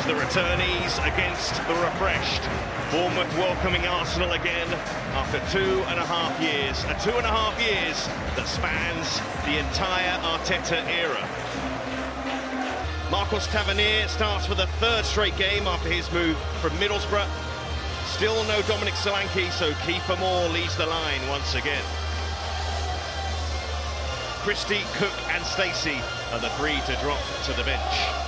The returnees against the refreshed. Bournemouth welcoming Arsenal again after 2.5 years. A 2.5 years that spans the entire Arteta era. Marcus Tavernier starts for the third straight game after his move from Middlesbrough. Still no Dominic Solanke, so Kiefer Moore leads the line once again. Christie, Cook and Stacey are the three to drop to the bench.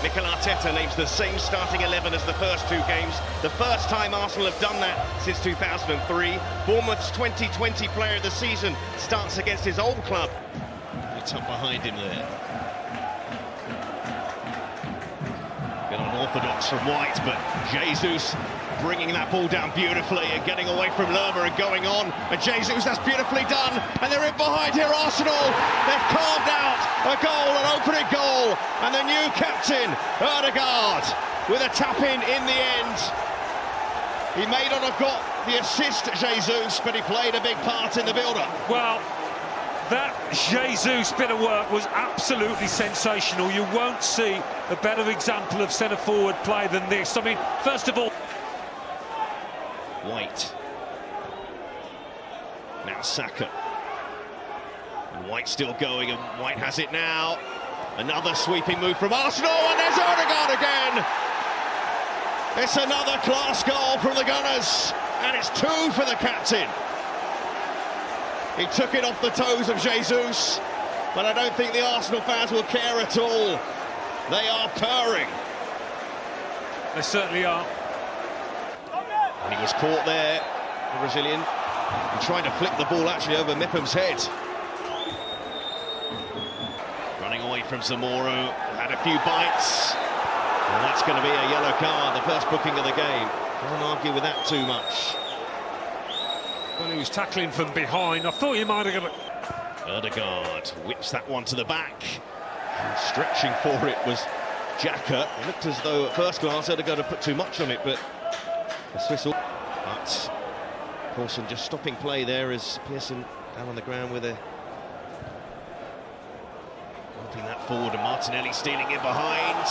Mikel Arteta names the same starting 11 as the first two games. The first time Arsenal have done that since 2003. Bournemouth's 2020 player of the season starts against his old club. It's up behind him there. Bit unorthodox from White, but Jesus bringing that ball down beautifully and getting away from Lerma and going on. And Jesus, that's beautifully done. And they're in behind here, Arsenal. They've carved out a goal, an opening goal. And the new captain, Odegaard, with a tap-in the end. He may not have got the assist, Jesus, but he played a big part in the build-up. Well, that Jesus bit of work was absolutely sensational. You won't see a better example of centre-forward play than this. I mean, first of all... White. Now Saka. And White still going, and White has it now. Another sweeping move from Arsenal, and there's Ordegaard again! It's another class goal from the Gunners, and it's 2 for the captain. He took it off the toes of Jesus, but I don't think the Arsenal fans will care at all. They are purring. They certainly are. And he was caught there, the Brazilian, and trying to flick the ball actually over Mipham's head. Running away from Zamora, had a few bites. And that's going to be a yellow card, the first booking of the game. Can't argue with that too much. Well, he was tackling from behind. I thought he might have got it. Odegaard whips that one to the back. And stretching for it was Xhaka. It looked as though at first glance Odegaard had put too much on it, but the Swiss... But Paulson just stopping play there as Pearson down on the ground with a... Helping that forward, and Martinelli stealing in behind.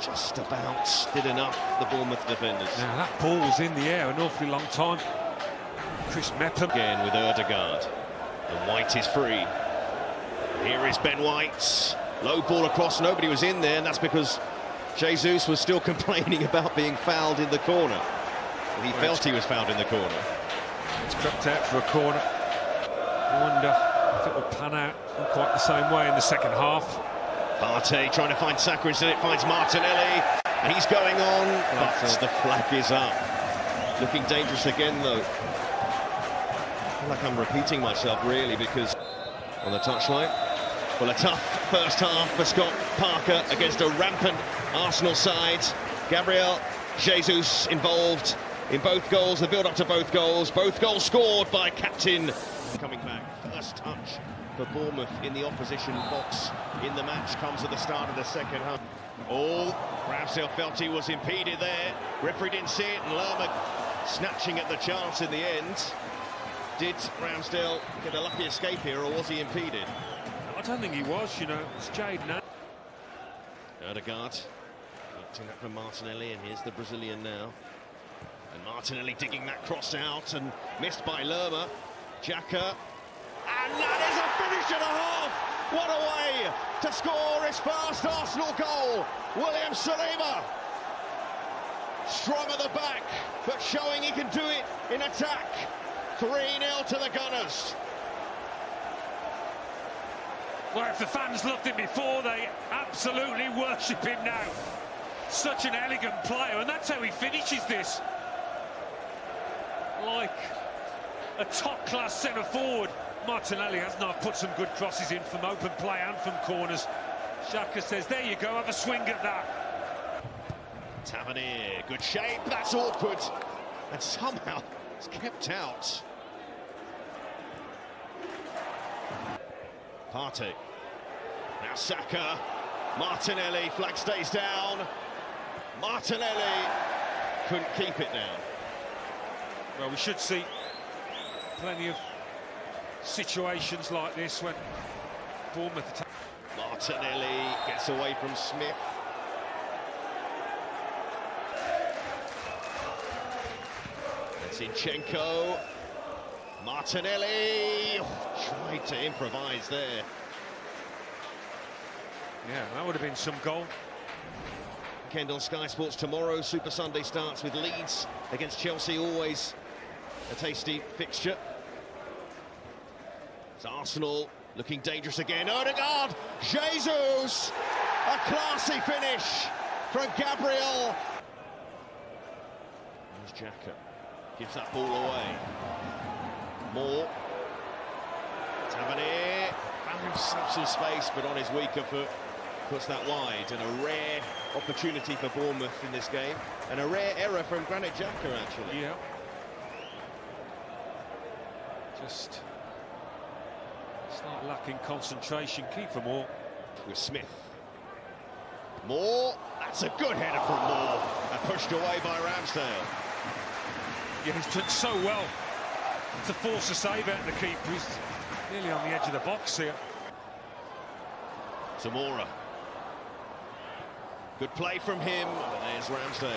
Just about did enough, the Bournemouth defenders. Now that ball was in the air an awfully long time. Chris Mepham again with Odegaard, and White is free. Here is Ben White, low ball across, nobody was in there, and that's because Jesus was still complaining about being fouled in the corner. He felt he was fouled in the corner. It's crept out for a corner. I wonder if it will pan out in quite the same way in the second half. Partey trying to find Saka, instead it finds Martinelli, and he's going on, but the flag is up. Looking dangerous again though. I feel like I'm repeating myself really, because on the touchline, well, a tough first half for Scott Parker against a rampant Arsenal side. Gabriel Jesus involved in both goals, the build-up to both goals scored by captain. Coming back, first touch for Bournemouth in the opposition box in the match comes at the start of the second half. Ramsdale felt he was impeded there. Referee didn't see it, and Lerma snatching at the chance in the end. Did Ramsdale get a lucky escape here, or was he impeded? I don't think he was, you know. It's Jade now. Odegaard getting that from Martinelli, and here's the Brazilian now. And Martinelli digging that cross out, and missed by Lerma. Xhaka, and that is a finish and a half! What a way to score his first Arsenal goal! William Saliba, strong at the back, but showing he can do it in attack. 3-0 to the Gunners. Well, if the fans loved him before, they absolutely worship him now. Such an elegant player, and that's how he finishes this. Like a top-class centre-forward. Martinelli has now put some good crosses in from open play and from corners. Xhaka says, there you go, have a swing at that. Tavernier, good shape, that's awkward. And somehow it's kept out. Partey. Now Saka. Martinelli, flag stays down. Martinelli couldn't keep it down. Well, we should see plenty of situations like this when Bournemouth attack. Martinelli gets away from Smith. Zinchenko. Martinelli tried to improvise there. Yeah, that would have been some goal. Kendall, Sky Sports tomorrow. Super Sunday starts with Leeds against Chelsea, always a tasty fixture. It's Arsenal looking dangerous again. Odegaard, Jesus, a classy finish from Gabriel. There's Xhaka, gives that ball away. Moore, Tavernier, found himself some space, but on his weaker foot, puts that wide. And a rare opportunity for Bournemouth in this game, and a rare error from Granit Xhaka, actually. Yeah. Just slight lacking concentration. Key for Moore. With Smith. Moore, that's a good header from Moore, and pushed away by Ramsdale. Yeah, he's done so well to force a save out of the keeper. He's nearly on the edge of the box here. Zamora. Good play from him, and there's Ramsdale.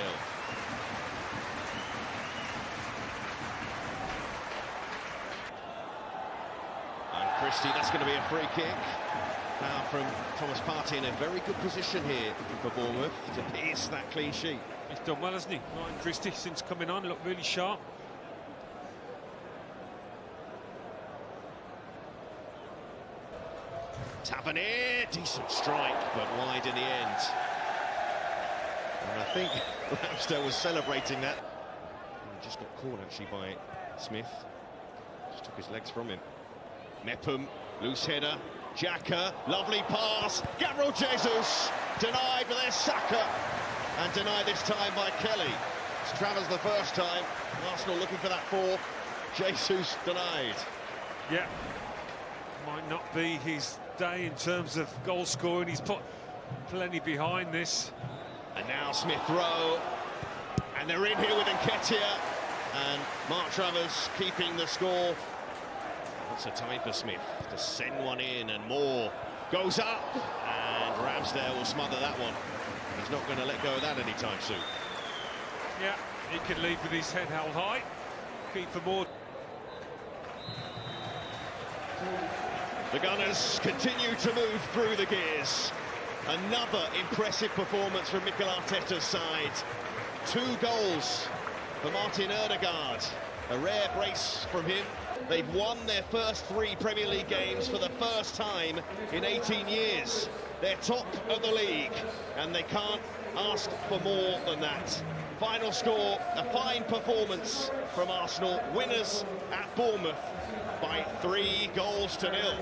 And Christie, that's going to be a free kick. Now from Thomas Partey in a very good position here for Bournemouth to pierce that clean sheet. He's done well, hasn't he? Ryan Christie, since coming on, looked really sharp. Tavernier, decent strike, but wide in the end. And I think Ramsdale was celebrating that. He just got caught actually by Smith. Just took his legs from him. Mepham, loose header. Xhaka, lovely pass. Gabriel Jesus denied, but there's Saka. And denied this time by Kelly. It's Travers the first time. Arsenal looking for that fourth. Jesus denied. Yeah, might not be his day in terms of goal scoring. He's put plenty behind this. And now Smith Rowe, and they're in here with Nketiah, and Mark Travers keeping the score. What's the time for Smith to send one in, and Moore goes up, and Ramsdale will smother that one. He's not going to let go of that anytime soon. Yeah, he can leave with his head held high. Keep for more. The Gunners continue to move through the gears. Another impressive performance from Mikel Arteta's side. 2 goals for Martin Ordegaard. A rare brace from him. They've won their first 3 Premier League games for the first time in 18 years. They're top of the league, and they can't ask for more than that. Final score, a fine performance from Arsenal. Winners at Bournemouth by 3 goals to 0.